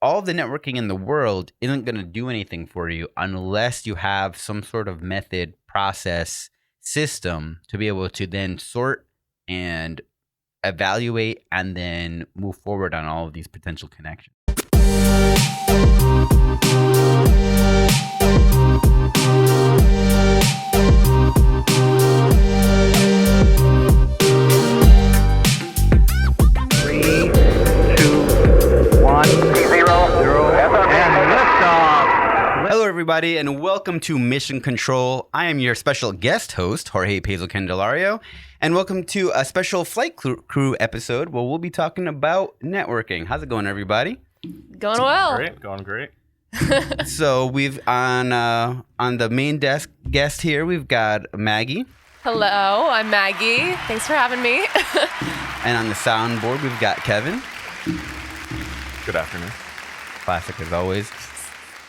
all the networking in the world isn't going to do anything for you unless you have some sort of method, process, system to be able to then sort and evaluate and then move forward on all of these potential connections. Hello, everybody, and welcome to Mission Control. I am your special guest host, Jorge Candelario, and welcome to a special flight crew episode where we'll be talking about networking. How's it going, everybody? Going well. Great, going great. So we've on the main desk guest here, we've got Maggie. Hello, I'm Maggie. Thanks for having me. And on the soundboard, we've got Kevin. Good afternoon. Classic as always.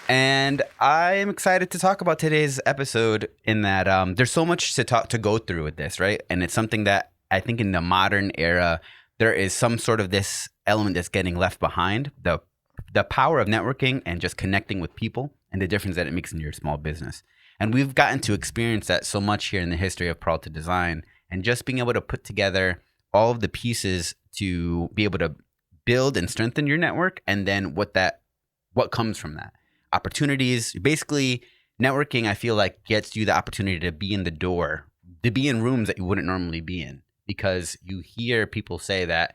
And I am excited to talk about today's episode in that there's so much to go through with this, right? And it's something that I think in the modern era, there is some sort of this element that's getting left behind. The power of networking and just connecting with people and the difference that it makes in your small business. And we've gotten to experience that so much here in the history of Peralta Design, and just being able to put together all of the pieces to be able to build and strengthen your network, and then what comes from that. Opportunities, basically networking, I feel like gets you the opportunity to be in the door, to be in rooms that you wouldn't normally be in, because you hear people say that,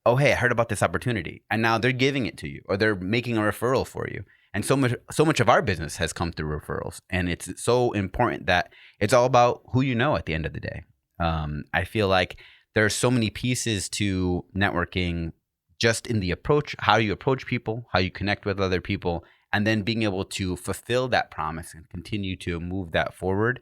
oh, hey, I heard about this opportunity, and now they're giving it to you, or they're making a referral for you. And so much of our business has come through referrals, and it's so important that it's all about who you know at the end of the day. I feel like there's so many pieces to networking, just in the approach, how you approach people, how you connect with other people, and then being able to fulfill that promise and continue to move that forward.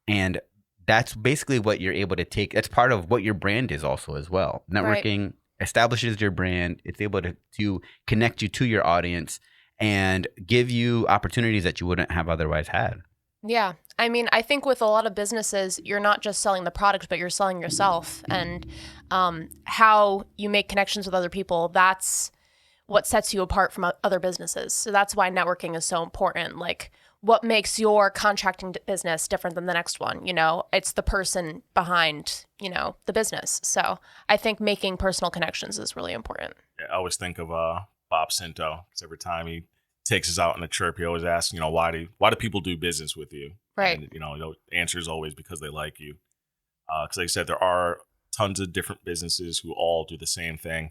And that's basically what you're able to take. That's part of what your brand is also as well. Networking establishes your brand. It's able to connect you to your audience and give you opportunities that you wouldn't have otherwise had. Yeah. I mean, I think with a lot of businesses, you're not just selling the product, but you're selling yourself. And how you make connections with other people, that's what sets you apart from other businesses. So that's why networking is so important. Like, what makes your contracting business different than the next one? You know, it's the person behind, the business. So I think making personal connections is really important. Yeah, I always think of Bob Cinto, because every time he takes us out in a trip, he always asks, why do people do business with you? Right. And, the answer is always because they like you. Because like I said, there are tons of different businesses who all do the same thing.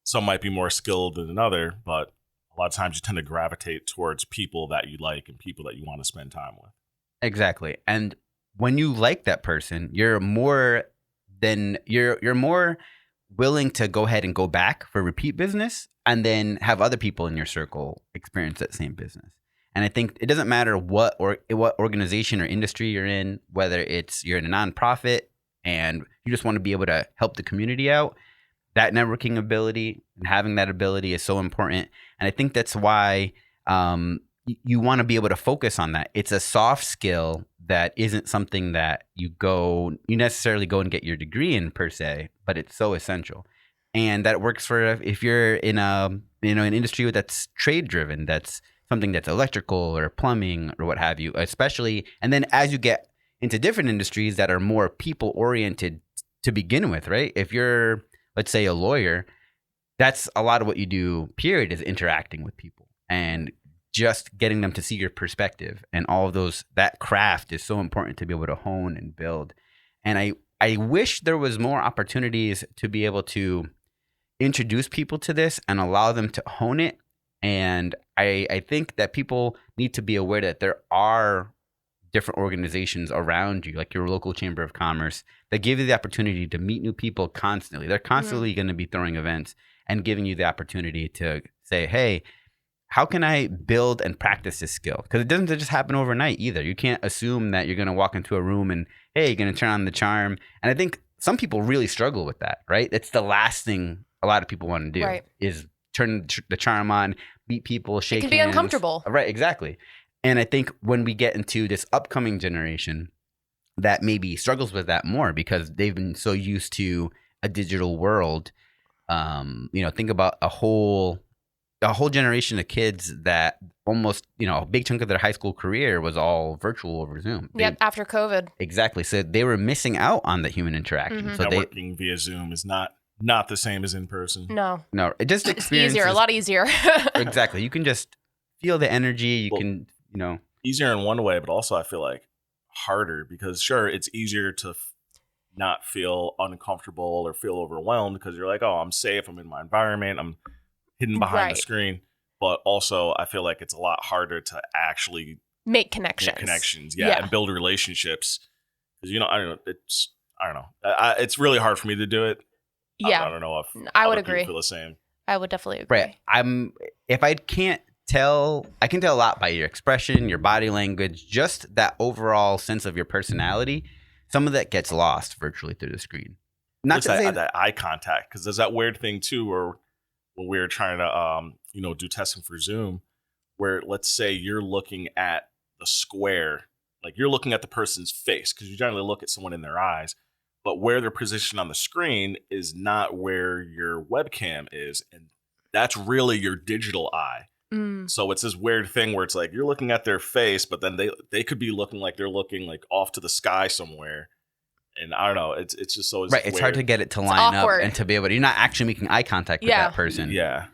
Some might be more skilled than another, but a lot of times you tend to gravitate towards people that you like and people that you want to spend time with. Exactly. And when you like that person, you're more willing to go ahead and go back for repeat business, and then have other people in your circle experience that same business. And I think it doesn't matter what organization or industry you're in, whether you're in a nonprofit and you just want to be able to help the community out. That networking ability and having that ability is so important. And I think that's why you want to be able to focus on that. It's a soft skill that isn't something that you necessarily go and get your degree in per se, but it's so essential. And that works for if you're in an industry that's trade driven, that's something that's electrical or plumbing or what have you, especially. And then as you get into different industries that are more people oriented to begin with, right? If you're, let's say, a lawyer, that's a lot of what you do, period, is interacting with people and just getting them to see your perspective. And all of that craft is so important to be able to hone and build. And I wish there was more opportunities to be able to introduce people to this and allow them to hone it. And I think that people need to be aware that there are different organizations around you, like your local chamber of commerce, that give you the opportunity to meet new people constantly. They're constantly going to be throwing events and giving you the opportunity to say, hey, how can I build and practice this skill? Because it doesn't just happen overnight either. You can't assume that you're going to walk into a room and, hey, you're going to turn on the charm. And I think some people really struggle with that, right? It's the last thing a lot of people want to do, is turn the charm on, meet people, shake hands. It can be uncomfortable. Right, exactly. And I think when we get into this upcoming generation that maybe struggles with that more because they've been so used to a digital world, think about a whole a whole generation of kids that almost, a big chunk of their high school career was all virtual over Zoom. Yep, after COVID. Exactly. So they were missing out on the human interaction. Mhm. So Networking via Zoom is not the same as in person. No. it just It's easier, a lot easier. Exactly. You can just feel the energy. You can, Easier in one way, but also I feel like harder because sure, it's easier to not feel uncomfortable or feel overwhelmed because you're like, oh, I'm safe. I'm in my environment. I'm hidden behind the screen. But also I feel like it's a lot harder to actually make connections. Yeah. And build relationships. Because, I don't know. It's really hard for me to do it. Yeah. I don't know if I would other people agree. feel the same. I would definitely agree. Right. If I can't tell, I can tell a lot by your expression, your body language, just that overall sense of your personality. Some of that gets lost virtually through the screen. Not to say that eye contact, because there's that weird thing too, where when we were trying to do testing for Zoom, where let's say you're looking at the square, like you're looking at the person's face, because you generally look at someone in their eyes, but where they're positioned on the screen is not where your webcam is, and that's really your digital eye. So it's this weird thing where it's like you're looking at their face, but then they could be looking like they're looking like off to the sky somewhere. And I don't know, it's just so right. It's weird. hard to get it to line up awkward. and to be able to. You're not actually making eye contact with that person. Yeah.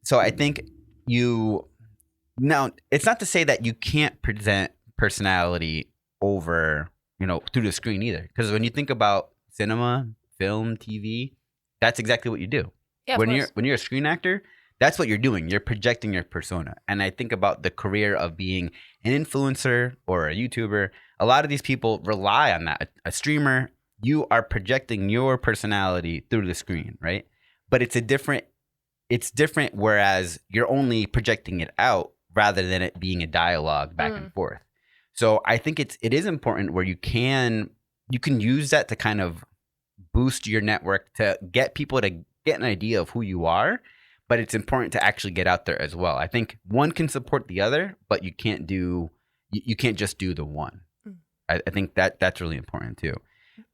So I think now it's not to say that you can't present personality over through the screen either, because when you think about cinema, film, TV, that's exactly what you do. Yeah, when you're a screen actor, that's what you're doing. You're projecting your persona. And I think about the career of being an influencer or a YouTuber. A lot of these people rely on that. A streamer, you are projecting your personality through the screen, right? But it's different, whereas you're only projecting it out rather than it being a dialogue back and forth. So I think it is important where you can use that to kind of boost your network, to get people to get an idea of who you are. But it's important to actually get out there as well. I think one can support the other, but you can't just do the one. I think that's really important too.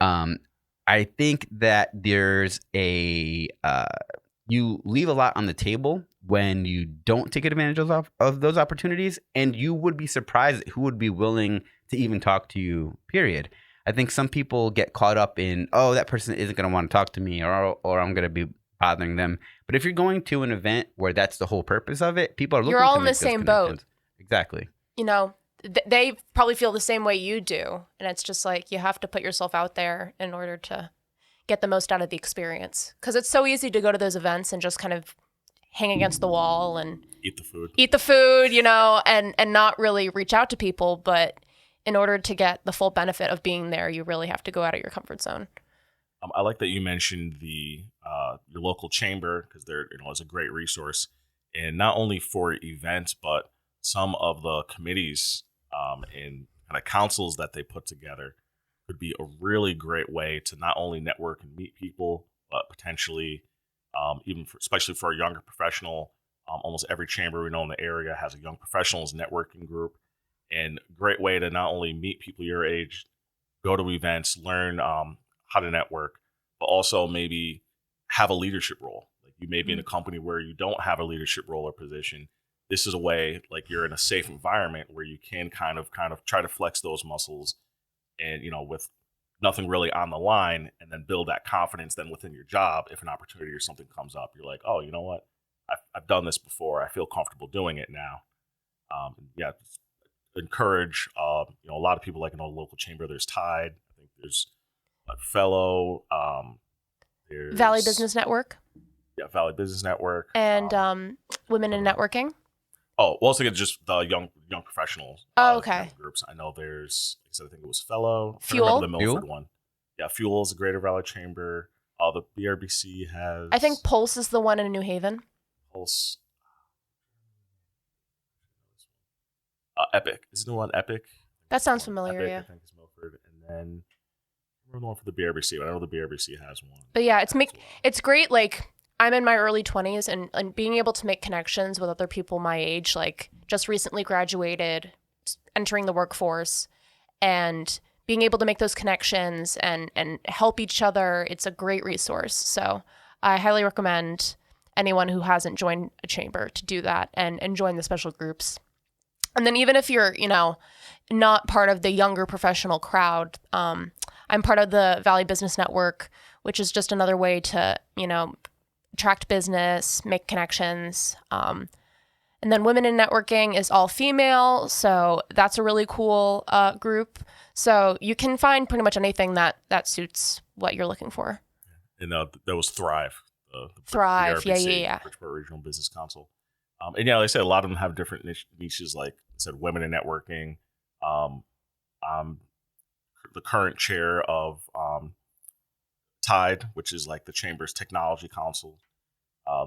I think that there's you leave a lot on the table when you don't take advantage of those opportunities, and you would be surprised at who would be willing to even talk to you, period. I think some people get caught up in, oh, that person isn't going to want to talk to me, or I'm going to be bothering them. But if you're going to an event where that's the whole purpose of it, people are looking. You're all in the same boat. Exactly. They probably feel the same way you do, and it's just like you have to put yourself out there in order to get the most out of the experience. Because it's so easy to go to those events and just kind of hang against the wall and eat the food, and not really reach out to people. But in order to get the full benefit of being there, you really have to go out of your comfort zone. I like that you mentioned your local chamber, because there is a great resource, and not only for events, but some of the committees and kind of councils that they put together could be a really great way to not only network and meet people, but potentially especially for a younger professional. Almost every chamber we know in the area has a young professionals networking group, and great way to not only meet people your age, go to events, learn how to network, but also maybe have a leadership role. Like you may be in a company where you don't have a leadership role or position. This is a way, like you're in a safe environment where you can kind of try to flex those muscles, and with nothing really on the line, and then build that confidence then within your job. If an opportunity or something comes up, you're like, oh, you know what? I've done this before. I feel comfortable doing it now. Encourage a lot of people, like in a local chamber. There's Tide. I think there's Fellow. There's Valley Business Network. Yeah, Valley Business Network. And Women in Networking. Oh, well, also just the young professionals. Okay. Groups. I know there's, I think it was Fellow. Fuel. The Milford one. Yeah, Fuel is a Greater Valley Chamber. The BRBC has. I think Pulse is the one in New Haven. Pulse. Epic. Is the one Epic? That sounds familiar, Epic, yeah. I think it's Milford. And then we're going for the BRBC. I know the BRBC has one. But yeah, it's great. Like, I'm in my early 20s, and being able to make connections with other people my age, like just recently graduated, entering the workforce, and being able to make those connections and help each other, it's a great resource. So I highly recommend anyone who hasn't joined a chamber to do that and join the special groups. And then even if you're, not part of the younger professional crowd, I'm part of the Valley Business Network, which is just another way to, attract business, make connections. And then Women in Networking is all female. So that's a really cool group. So you can find pretty much anything that suits what you're looking for. And that was Thrive. Thrive, the RBC, yeah. Bridgeport Regional Business Council. And like I said, a lot of them have different niches, like I said, Women in Networking. I'm the current chair of TIDE, which is like the Chamber's Technology Council.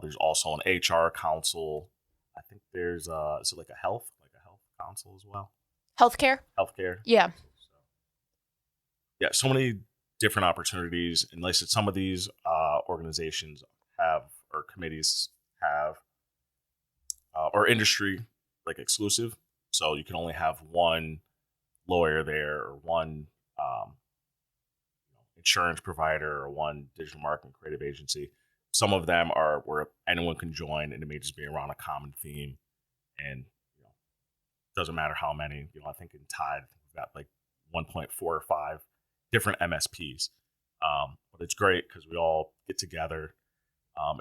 There's also an HR council. I think there's is it like a health council as well? Healthcare? Healthcare. Yeah. So many different opportunities. And like I said, some of these organizations have, or committees have, or industry like exclusive. So you can only have one lawyer there, or one insurance provider, or one digital marketing creative agency. Some of them are where anyone can join, and it may just be around a common theme. And doesn't matter how many. I think in Tide we've got like 1.4 or 5 different MSPs. But it's great because we all get together.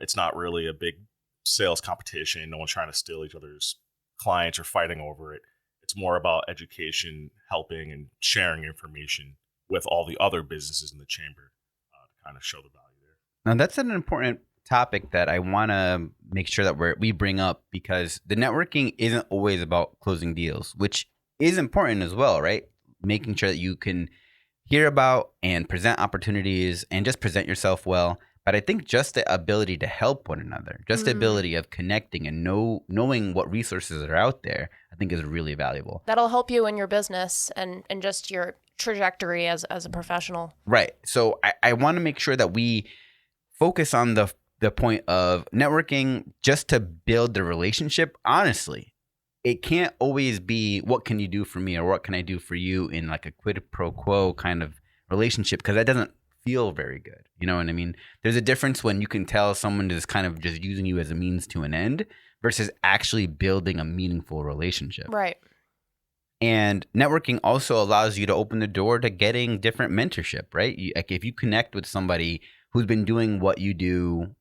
It's not really a big sales competition. No one's trying to steal each other's clients or fighting over it. It's more about education, helping, and sharing information with all the other businesses in the chamber to kind of show the value there. Now, that's an important topic that I want to make sure that we bring up, because the networking isn't always about closing deals, which is important as well, right? Making sure that you can hear about and present opportunities and just present yourself well. But I think just the ability to help one another, just the ability of connecting and knowing what resources are out there, I think is really valuable. That'll help you in your business and just your trajectory as a professional. Right. So I want to make sure that we focus on the point of networking just to build the relationship. Honestly, it can't always be what can you do for me or what can I do for you in like a quid pro quo kind of relationship, because that doesn't feel very good. You know what I mean? There's a difference when you can tell someone is kind of just using you as a means to an end versus actually building a meaningful relationship. Right. And networking also allows you to open the door to getting different mentorship, right? Like if you connect with somebody who's been doing what you do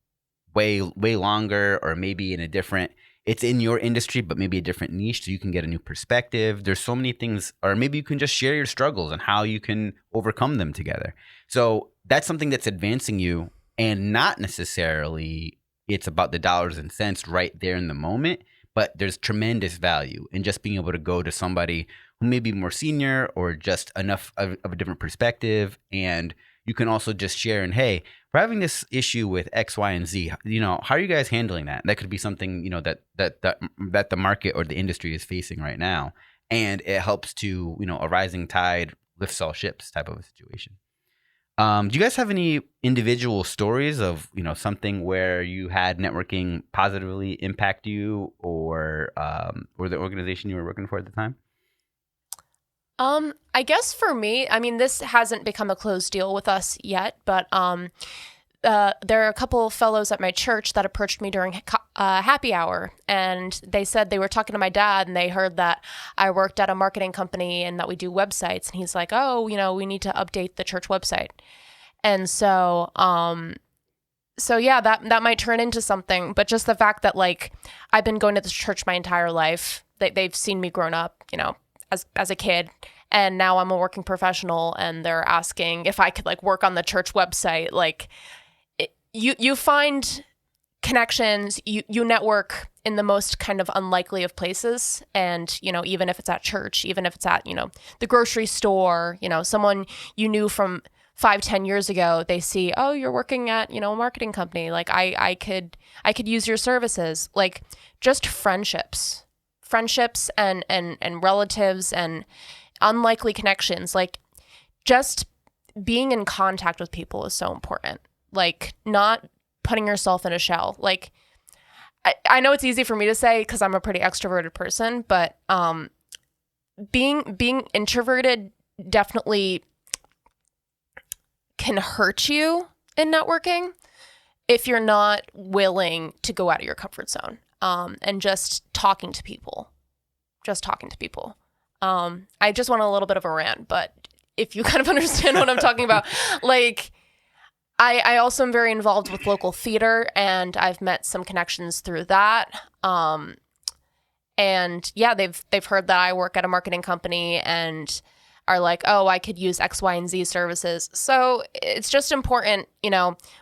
way longer, or maybe in a different, it's in your industry, but maybe a different niche, so you can get a new perspective. There's so many things, or maybe you can just share your struggles and how you can overcome them together. So that's something that's advancing you, and not necessarily it's about the dollars and cents right there in the moment, but there's tremendous value in just being able to go to somebody who may be more senior or just enough of a different perspective. And you can also just share, and hey, we're having this issue with X, Y, and Z. How are you guys handling that? That could be something, that the market or the industry is facing right now. And it helps to, a rising tide lifts all ships type of a situation. Do you guys have any individual stories of, something where you had networking positively impact you or the organization you were working for at the time? I guess for me, this hasn't become a closed deal with us yet, but there are a couple of fellows at my church that approached me during happy hour, and they said they were talking to my dad, and they heard that I worked at a marketing company and that we do websites, and he's like, oh, we need to update the church website. And so, yeah, that might turn into something, but just the fact that I've been going to this church my entire life, they've seen me grown up, as a kid, and now I'm a working professional, and they're asking if I could work on the church website. You find connections, you network in the most kind of unlikely of places. And, even if it's at church, even if it's at, the grocery store, someone you knew from 5-10 years ago, they see, oh, you're working at, a marketing company. I could use your services. Just friendships and relatives and unlikely connections. Just being in contact with people is so important. Not putting yourself in a shell. I know it's easy for me to say because I'm a pretty extroverted person, but being introverted definitely can hurt you in networking. if you're not willing to go out of your comfort zone, and just talking to people. I just want a little bit of a rant, but if you kind of understand what I'm talking about, like, I also am very involved with local theater, and I've met some connections through that. And yeah, they've heard that I work at a marketing company and are like, oh, I could use X, Y, and Z services. So it's just important,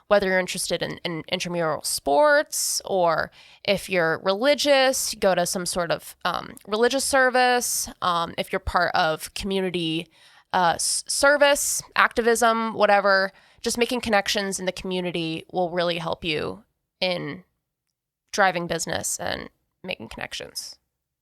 whether you're interested in intramural sports, or if you're religious, go to some sort of religious service. If you're part of community service, activism, whatever, just making connections in the community will really help you in driving business and making connections.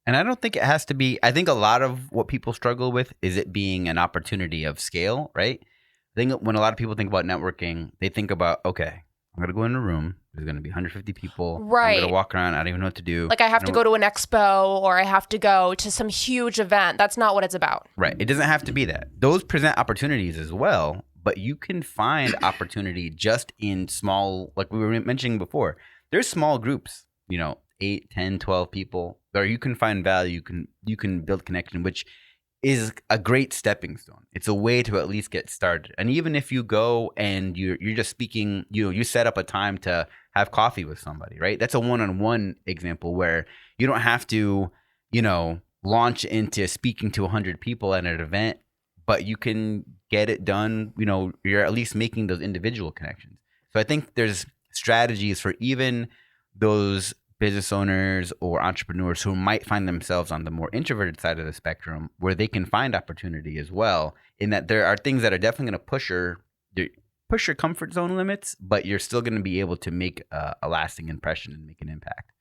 And I don't think it has to be, I think a lot of what people struggle with is it being an opportunity of scale, right? I think when a lot of people think about networking, they think about, okay, I'm going to go in a room. There's going to be 150 people. Right. I'm going to walk around. I don't even know what to do. Like I have to go to an expo, or I have to go to some huge event. That's not what it's about. Right. It doesn't have to be that. Those present opportunities as well, but you can find opportunity just in small, like we were mentioning before. There's small groups, 8, 10, 12 people, or you can find value, you can build connection, which is a great stepping stone. It's a way to at least get started. And even if you go and you're just speaking, you set up a time to have coffee with somebody, right? That's a one-on-one example where you don't have to, launch into speaking to 100 people at an event, but you can get it done. You're at least making those individual connections. So I think there's strategies for even those business owners or entrepreneurs who might find themselves on the more introverted side of the spectrum, where they can find opportunity as well, in that there are things that are definitely going to push your comfort zone limits, but you're still going to be able to make a lasting impression and make an impact.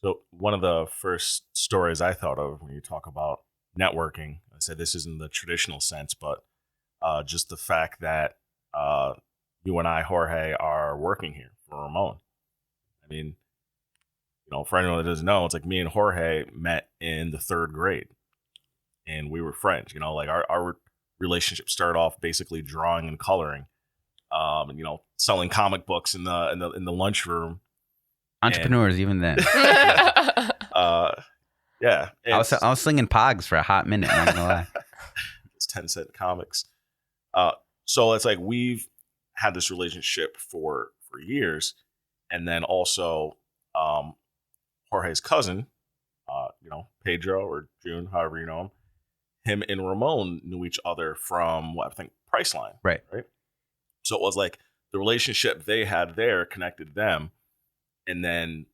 So one of the first stories I thought of when you talk about networking, I said this isn't the traditional sense, but just the fact that you and I, Jorge, are working here for Ramon. I mean, for anyone that doesn't know, it's like me and Jorge met in the 3rd grade, and we were friends. Like our relationship started off basically drawing and coloring, selling comic books in the lunchroom. Entrepreneurs, even then. Yeah, I was slinging pogs for a hot minute. I'm not gonna lie. It's 10-cent comics. So it's like we've had this relationship for years, and then also Jorge's cousin, Pedro or June, however you know him and Ramon knew each other from what I think Priceline. Right. So it was like the relationship they had there connected them, and then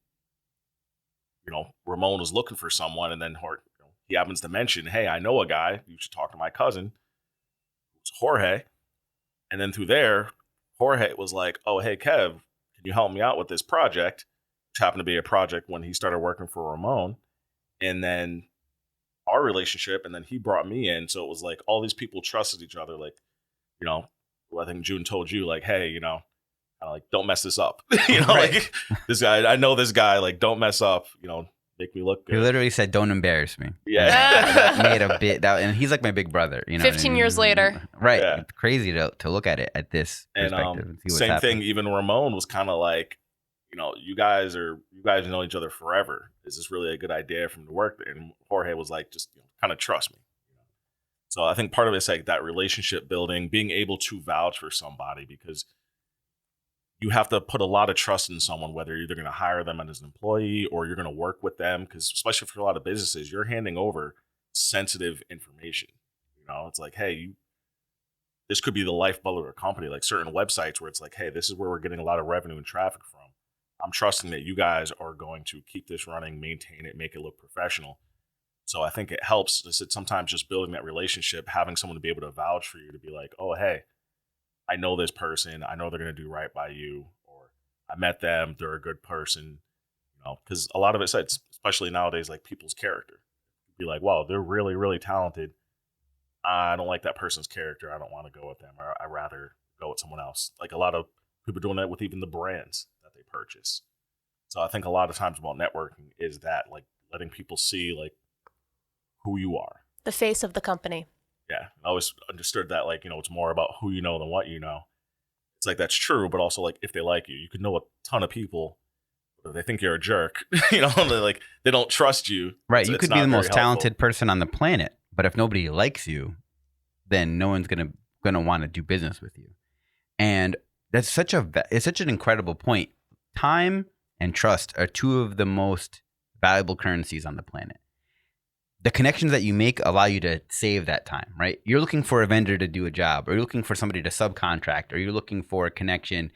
Ramon was looking for someone, and then he happens to mention, hey, I know a guy, you should talk to my cousin. It's Jorge. And then through there, Jorge was like, oh, hey, Kev, can you help me out with this project? Which happened to be a project when he started working for Ramon. And then our relationship, and then he brought me in. So it was like all these people trusted each other. Like, I think June told you, like, hey, don't mess this up. Right. Like this guy, I know this guy, like, don't mess up, make me look good. He literally said, don't embarrass me. Yeah. That made a bit, and he's like my big brother. 15 years later. Right. Yeah. It's crazy to look at it at this perspective. And see what's same happening. thing, even Ramon was kind of like, you guys know each other forever. Is this really a good idea for him to work there? And Jorge was like, just kind of trust me. So I think part of it's like that relationship building, being able to vouch for somebody, because you have to put a lot of trust in someone, whether you're either going to hire them as an employee or you're going to work with them. Because especially for a lot of businesses, you're handing over sensitive information. It's like, hey, this could be the lifeblood of a company, like certain websites where it's like, hey, this is where we're getting a lot of revenue and traffic from. I'm trusting that you guys are going to keep this running, maintain it, make it look professional. So I think it helps. Sometimes just building that relationship, having someone to be able to vouch for you, to be like, oh, hey, I know this person. I know they're going to do right by you. Or I met them. They're a good person. Because a lot of it says, especially nowadays, like people's character. Be like, wow, they're really, really talented. I don't like that person's character. I don't want to go with them. Or I'd rather go with someone else. Like a lot of people doing that with even the brands that they purchase. So I think a lot of times about networking is that, like, letting people see, like, who you are. The face of the company. Yeah, I always understood that, like, it's more about who you know than what you know. it's like that's true, but also like if they like you, you could know a ton of people, but if they think you're a jerk, they don't trust you. Right. You could be the most talented helpful. person on the planet, but if nobody likes you, then no one's gonna want to do business with you. And it's such an incredible point. Time and trust are two of the most valuable currencies on the planet. The connections that you make allow you to save that time, right? You're looking for a vendor to do a job, or you're looking for somebody to subcontract, or you're looking for a connection.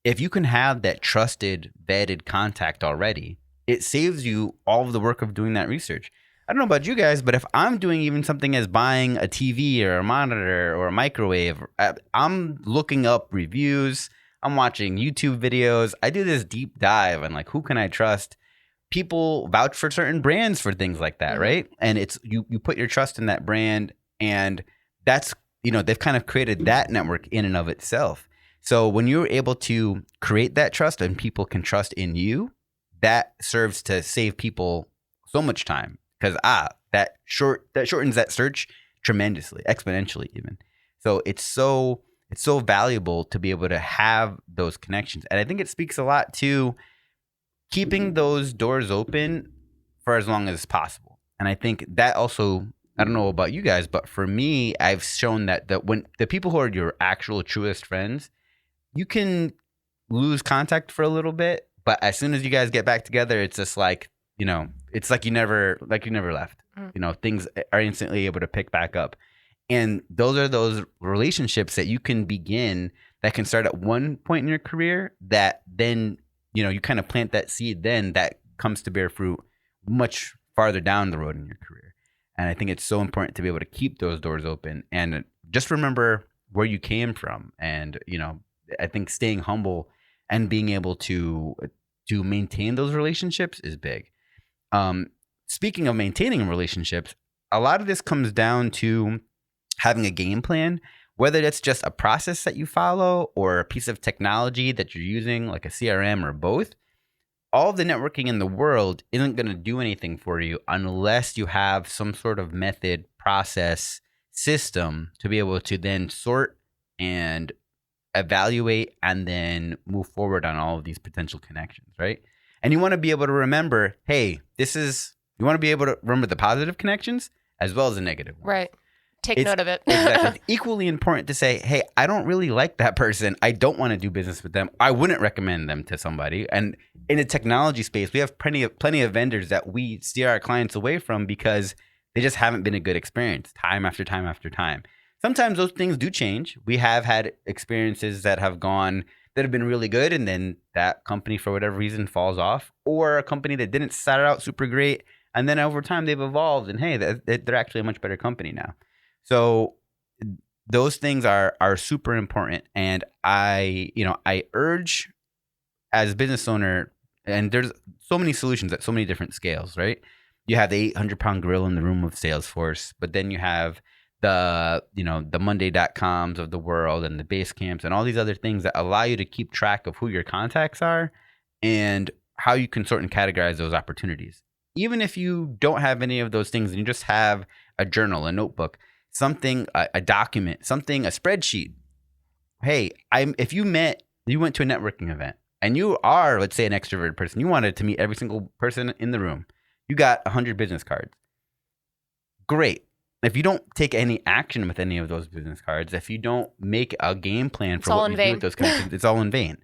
If you can have that trusted, vetted contact already, it saves you all of the work of doing that research. I don't know about you guys, but if I'm doing even something as buying a TV or a monitor or a microwave, I'm looking up reviews, I'm watching YouTube videos. I do this deep dive on like, who can I trust? People vouch for certain brands for things like that, right? And it's you put your trust in that brand, and that's, they've kind of created that network in and of itself. So when you're able to create that trust and people can trust in you, that serves to save people so much time, because that shortens that search tremendously, exponentially even. So it's so valuable to be able to have those connections. And I think it speaks a lot to keeping those doors open for as long as possible. And I think that also, I don't know about you guys, but for me, I've shown that when the people who are your actual truest friends, you can lose contact for a little bit, but as soon as you guys get back together, it's just like, it's like you never left. Things are instantly able to pick back up. And those are those relationships that you can begin, that can start at one point in your career, that then you kind of plant that seed, then that comes to bear fruit much farther down the road in your career. And I think it's so important to be able to keep those doors open and just remember where you came from. And, I think staying humble and being able to maintain those relationships is big. Speaking of maintaining relationships, a lot of this comes down to having a game plan, whether that's just a process that you follow or a piece of technology that you're using, like a CRM or both. All of the networking in the world isn't going to do anything for you unless you have some sort of method, process, system to be able to then sort and evaluate and then move forward on all of these potential connections, right? And you want to be able to remember, hey, you want to be able to remember the positive connections as well as the negative ones. Right. Take note of it. Exactly. It's equally important to say, hey, I don't really like that person. I don't want to do business with them. I wouldn't recommend them to somebody. And in the technology space, we have plenty of vendors that we steer our clients away from because they just haven't been a good experience time after time after time. Sometimes those things do change. We have had experiences that have been really good, and then that company, for whatever reason, falls off, or a company that didn't start out super great, and then over time they've evolved, and hey, they're actually a much better company now. So those things are super important. And I urge, as a business owner, and there's so many solutions at so many different scales, right? You have the 800-pound gorilla in the room of Salesforce, but then you have the Monday.coms of the world and the Basecamps and all these other things that allow you to keep track of who your contacts are and how you can sort and categorize those opportunities. Even if you don't have any of those things and you just have a journal, a notebook, something, a document, a spreadsheet. Hey, if you went to a networking event and you are, let's say, an extrovert person, you wanted to meet every single person in the room, you got 100 business cards. Great. If you don't take any action with any of those business cards, if you don't make a game plan for what you do with those connections, it's all in vain.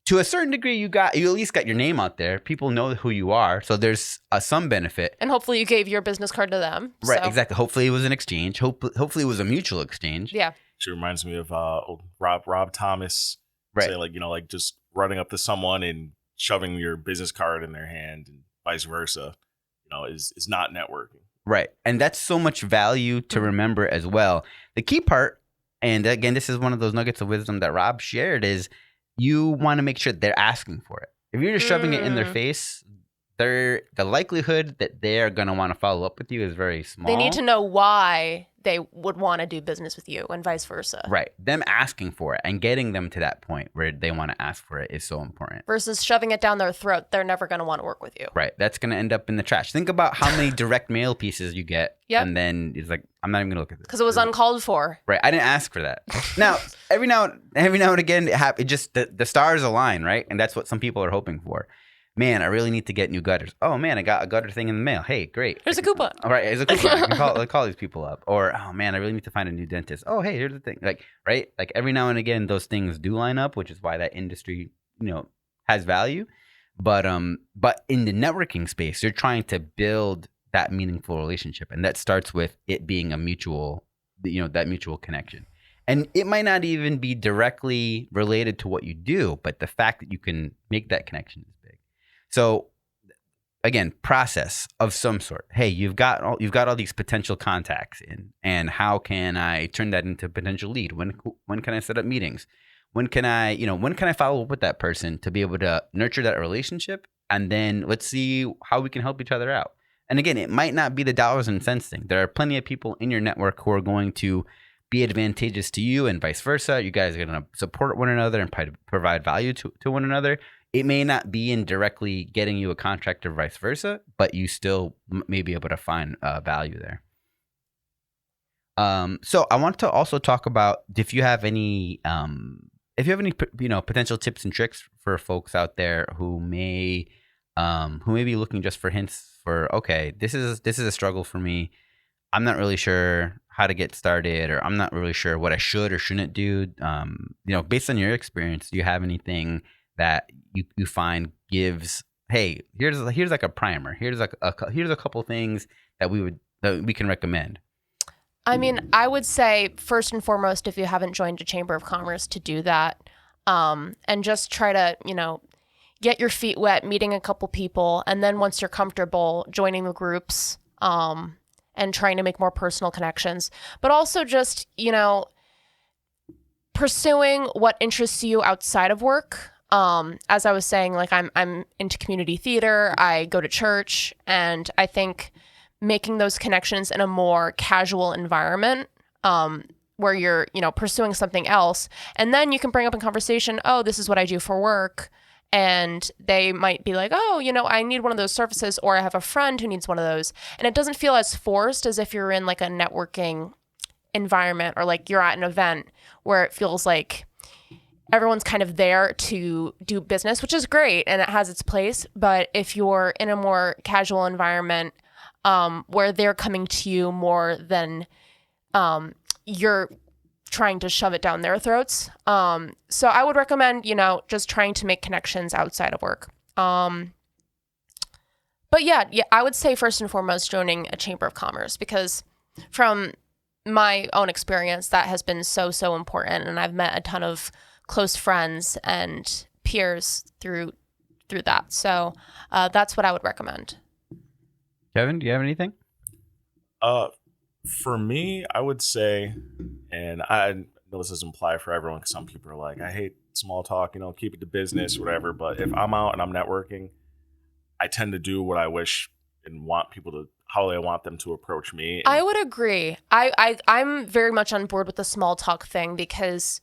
To a certain degree, you at least got your name out there. People know who you are, so there's some benefit. And hopefully you gave your business card to them. Right, exactly. Hopefully it was an exchange. Hopefully it was a mutual exchange. Yeah. She reminds me of old Rob Thomas. Right. Say just running up to someone and shoving your business card in their hand and vice versa, is not networking. Right. And that's so much value to remember as well. The key part, and again, this is one of those nuggets of wisdom that Rob shared, is you want to make sure they're asking for it. If you're just shoving it in their face, the likelihood that they're going to want to follow up with you is very small. They need to know why they would want to do business with you and vice versa. Right. Them asking for it and getting them to that point where they want to ask for it is so important. Versus shoving it down their throat. They're never going to want to work with you. Right. That's going to end up in the trash. Think about how many direct mail pieces you get. Yep. And then it's like, I'm not even going to look at this. Because it was uncalled for. Right. I didn't ask for that. Now, every now and again, it just, the stars align, right? And that's what some people are hoping for. Man, I really need to get new gutters. Oh, man, I got a gutter thing in the mail. Hey, great. Here's a coupon. All right, here's a coupon. I can call these people up. Or, oh, man, I really need to find a new dentist. Oh, hey, here's the thing. Like, right? Like, every now and again, those things do line up, which is why that industry, has value. But in the networking space, you're trying to build that meaningful relationship. And that starts with it being a mutual, that mutual connection. And it might not even be directly related to what you do, but the fact that you can make that connection is big. So again, process of some sort. Hey, you've got all these potential contacts in, and how can I turn that into a potential lead? When can I set up meetings? When can I follow up with that person to be able to nurture that relationship? And then let's see how we can help each other out. And again, it might not be the dollars and cents thing. There are plenty of people in your network who are going to be advantageous to you and vice versa. You guys are going to support one another and provide value to one another. It may not be in directly getting you a contract or vice versa, but you still may be able to find value there. So I want to also talk about if you have any potential tips and tricks for folks out there who may be looking just for hints for, okay, this is a struggle for me. I'm not really sure how to get started, or I'm not really sure what I should or shouldn't do. Based on your experience, do you have anything that you find gives, hey, here's like a primer. Here's a couple things that we can recommend. I mean, I would say first and foremost, if you haven't joined a chamber of commerce, to do that, and just try to, get your feet wet, meeting a couple people, and then once you're comfortable, joining the groups, and trying to make more personal connections, but also just, pursuing what interests you outside of work. As I was saying, like I'm into community theater, I go to church, and I think making those connections in a more casual environment, where you're, pursuing something else, and then you can bring up in conversation, oh, this is what I do for work. And they might be like, oh, I need one of those services, or I have a friend who needs one of those. And it doesn't feel as forced as if you're in like a networking environment, or like you're at an event where it feels like everyone's kind of there to do business, which is great and it has its place. But if you're in a more casual environment, where they're coming to you more than you're trying to shove it down their throats. So I would recommend, just trying to make connections outside of work. But yeah, I would say first and foremost, joining a chamber of commerce, because from my own experience, that has been so, so important. And I've met a ton of close friends and peers through that. So that's what I would recommend. Kevin, do you have anything? For me, I would say, and I know this doesn't apply for everyone, because some people are like, I hate small talk, keep it to business, whatever. But if I'm out and I'm networking, I tend to do what I wish and want people to, how they want them to approach me. I would agree. I'm very much on board with the small talk thing, because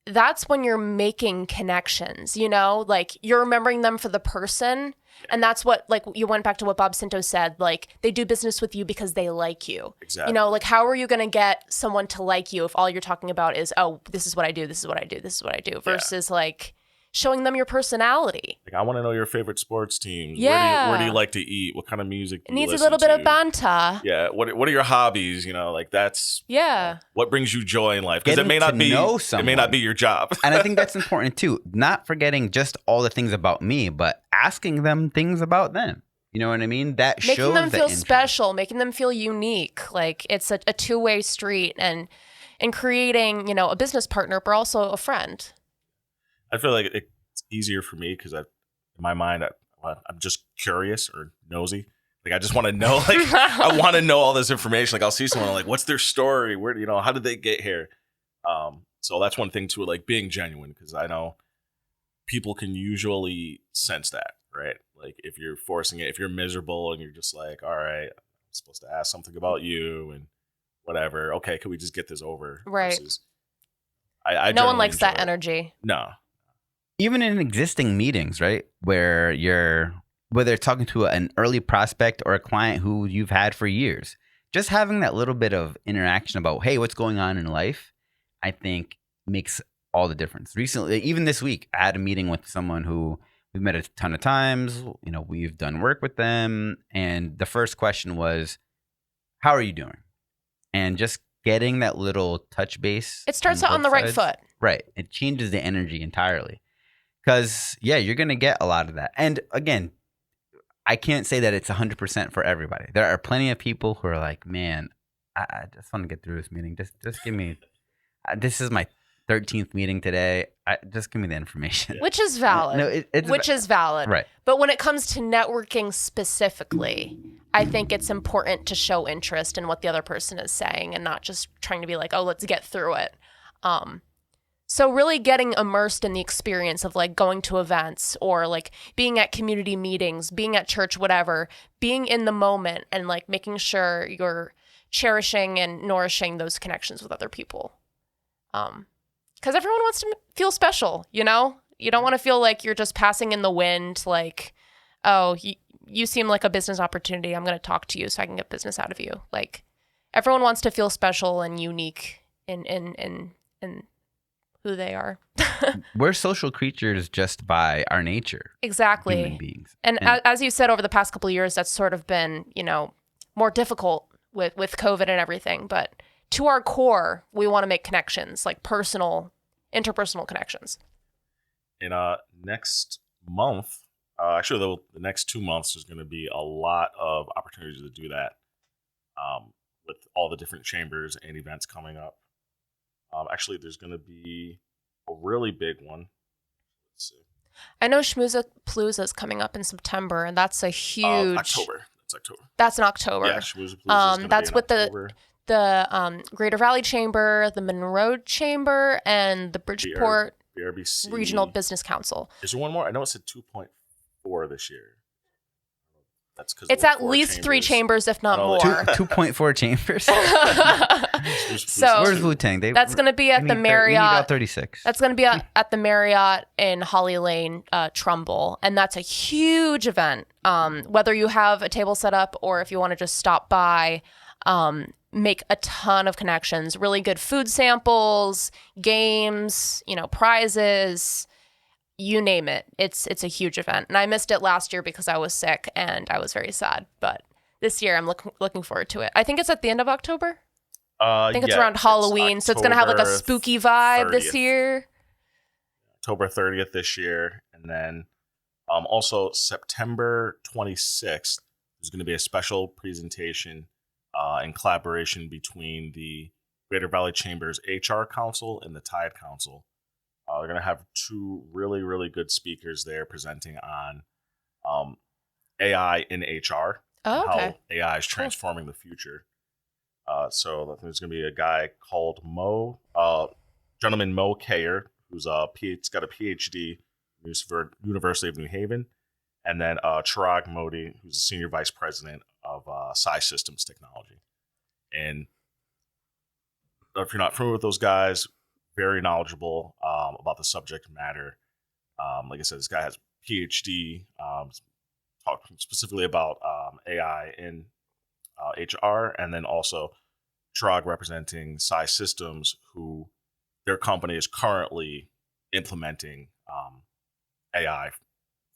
that's when you're making connections, like you're remembering them for the person. And that's what, like, you went back to what Bob Sinto said, like, they do business with you because they like you. Exactly. Like, how are you going to get someone to like you if all you're talking about is, oh, this is what I do, this is what I do, this is what I do, versus like showing them your personality. Like, I want to know your favorite sports teams. Yeah. Where do you like to eat? What kind of music do you listen to? It needs a little bit of banter. Yeah. What are your hobbies? Like, that's what brings you joy in life. Because it may not be your job. And I think that's important too. Not forgetting just all the things about me, but asking them things about them. You know what I mean? That shows making them feel interest. special, making them feel unique. Like, it's a two-way street, and creating, a business partner, but also a friend. I feel like it's easier for me because in my mind, I'm just curious or nosy. Like, I just want to know, like, I want to know all this information. Like, I'll see someone, like, what's their story? Where, how did they get here? So that's one thing too, like being genuine, because I know people can usually sense that, right? Like, if you're forcing it, if you're miserable and you're just like, all right, I'm supposed to ask something about you, and whatever. Okay, could we just get this over? Right. Versus, I No one generally likes that enjoy it. energy. No. Even in existing meetings, right? Whether it's talking to an early prospect or a client who you've had for years, just having that little bit of interaction about, hey, what's going on in life, I think makes all the difference. Recently, even this week, I had a meeting with someone who we've met a ton of times. We've done work with them. And the first question was, how are you doing? And just getting that little touch base. It starts out on the right foot. Right. It changes the energy entirely. Because, yeah, you're going to get a lot of that. And again, I can't say that it's 100% for everybody. There are plenty of people who are like, man, I just want to get through this meeting. Just give me, this is my 13th meeting today. Just give me the information. Which is valid. No, it's is valid. Right. But when it comes to networking specifically, I think it's important to show interest in what the other person is saying and not just trying to be like, oh, let's get through it. So really getting immersed in the experience of like going to events or like being at community meetings, being at church, whatever, being in the moment and like making sure you're cherishing and nourishing those connections with other people. Because everyone wants to feel special, you know? You don't want to feel like you're just passing in the wind, like, oh, you seem like a business opportunity. I'm going to talk to you so I can get business out of you. Like, everyone wants to feel special and unique in who they are. We're social creatures just by our nature. Exactly. Human beings. And as you said, over the past couple of years, that's sort of been, more difficult with COVID and everything. But to our core, we want to make connections, like interpersonal connections. In next month, actually the next 2 months, there's going to be a lot of opportunities to do that with all the different chambers and events coming up. Actually, there's going to be a really big one. Let's see. I know Schmoozapalooza is coming up in September, and that's a huge... October. That's October. That's in October. Yeah, Schmoozapalooza that's with October. the Greater Valley Chamber, the Monroe Chamber, and the Bridgeport BRBC. Regional Business Council. Is there one more? I know it said 2.4 this year. That's because it's at least 3 chambers, if not more. 2.4 chambers. So where's Wu-Tang? That's going to be at the Marriott. We need all 36. That's going to be at the Marriott in Holly Lane, Trumbull, and that's a huge event. Whether you have a table set up or if you want to just stop by, make a ton of connections. Really good food samples, games, prizes. You name it. It's a huge event. And I missed it last year because I was sick and I was very sad. But this year I'm looking forward to it. I think it's at the end of October. I think it's around Halloween. So it's going to have like a spooky vibe 30th. This year. October 30th this year. And then also September 26th, there's going to be a special presentation in collaboration between the Greater Valley Chamber's HR Council and the Tide Council. They're going to have 2 really, really good speakers there presenting on AI in HR. Oh, okay. How AI is transforming the future. So there's going to be a guy called Gentleman Mo Kayer, who's got a PhD from University of New Haven. And then Chirag Modi, who's the Senior Vice President of Psi Systems Technology. And if you're not familiar with those guys, very knowledgeable about the subject matter. Like I said, this guy has a PhD, talking specifically about AI in HR, and then also Chirag representing Psi Systems, who their company is currently implementing AI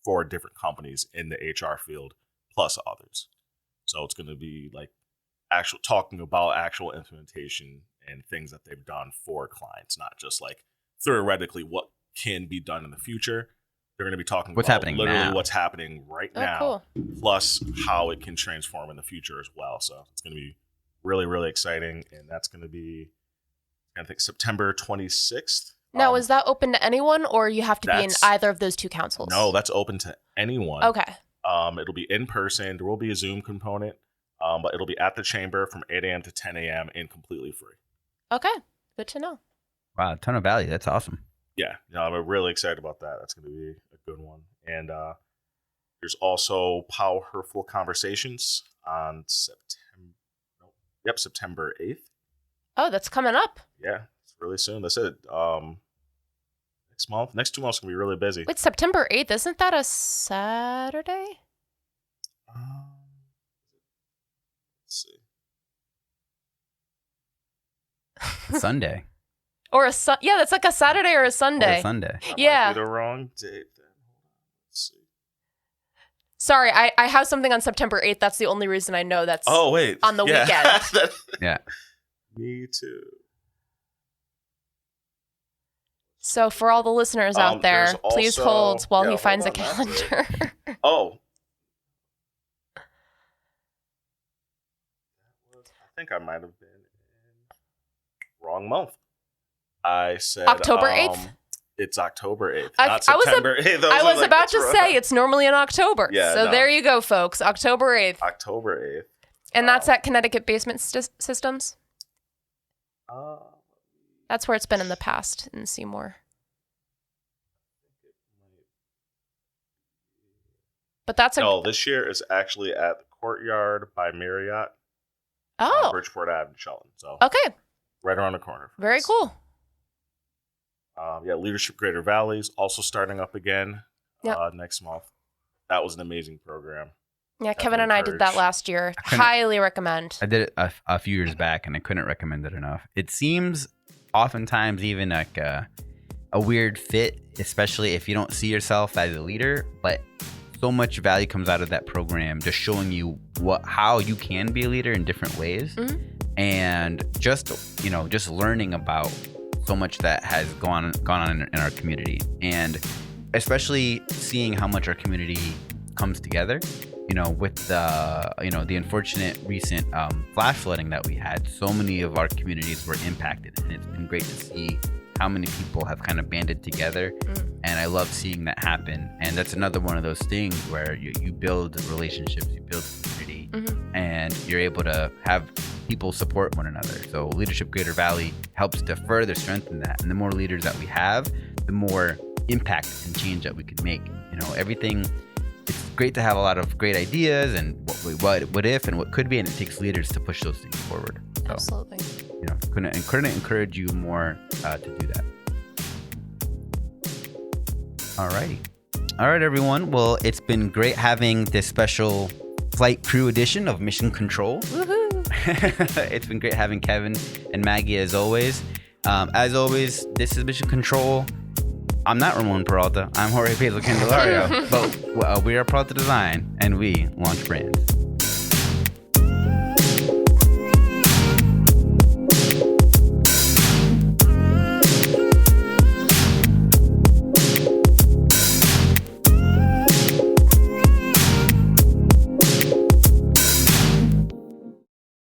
for different companies in the HR field, plus others. So it's going to be like talking about actual implementation and things that they've done for clients, not just like theoretically what can be done in the future. They're going to be talking what's about happening literally now. What's happening right now, cool. plus how it can transform in the future as well. So it's going to be really, really exciting. And that's going to be, I think, September 26th. Now, is that open to anyone or you have to be in either of those 2 councils? No, that's open to anyone. Okay. It'll be in person. There will be a Zoom component, but it'll be at the chamber from 8 a.m. to 10 a.m. and completely free. Okay. Good to know. Wow, ton of value. That's awesome. Yeah, I'm really excited about that. That's going to be a good one. And there's also Powerful Conversations on September 8th. Oh, that's coming up. Yeah, it's really soon. That's it. Next month, next 2 months gonna be really busy. Wait, September 8th, isn't that a Saturday? Let's see. Sunday. Or yeah, that's like a Saturday or a Sunday. Or Sunday. That Yeah. might be the wrong date then. Let's see. Sorry, I have something on September 8th. That's the only reason I know that's Oh wait, on the weekend. Yeah. Me too. So for all the listeners out there, there's please also- hold while yeah, he finds a hold on, that's it. calendar. Oh. I think I might have been in wrong month. I said October 8th? It's October 8th, I- not I was September 8th. I was about to say it's normally in October. Yeah, so no. there you go, folks. October 8th. October 8th. And that's at Connecticut Basement Systems. That's where it's been in the past in Seymour. But that's No, this year is actually at the Courtyard by Marriott on Oh, Bridgeport Ave in Shelton. So okay. right around the corner. from Very us. cool. Yeah, Leadership Greater Valleys also starting up again Yep. next month. That was an amazing program. Yeah, Kevin and I did that encourage. last year. couldn't- Highly recommend. I did it a few years back, and I couldn't recommend it enough. It seems oftentimes even like a weird fit, especially if you don't see yourself as a leader. But so much value comes out of that program, just showing you how you can be a leader in different ways, and just learning about so much that has gone on in our community, and especially seeing how much our community comes together. With the unfortunate recent flash flooding that we had, so many of our communities were impacted, and it's been great to see how many people have kind of banded together. And I love seeing that happen. And that's another one of those things where you build relationships, you build community, and you're able to have people support one another. So Leadership Greater Valley helps to further strengthen that. And the more leaders that we have, the more impact and change that we could make. Everything. It's great to have a lot of great ideas and what if and what could be, and it takes leaders to push those things forward. So, Absolutely. couldn't encourage you more to do that. All right, everyone. Well, it's been great having this special flight crew edition of Mission Control. Woohoo! It's been great having Kevin and Maggie as always. This is Mission Control. I'm not Ramon Peralta. I'm Jorge Candelario. But we are Peralta Design, and we launch brands.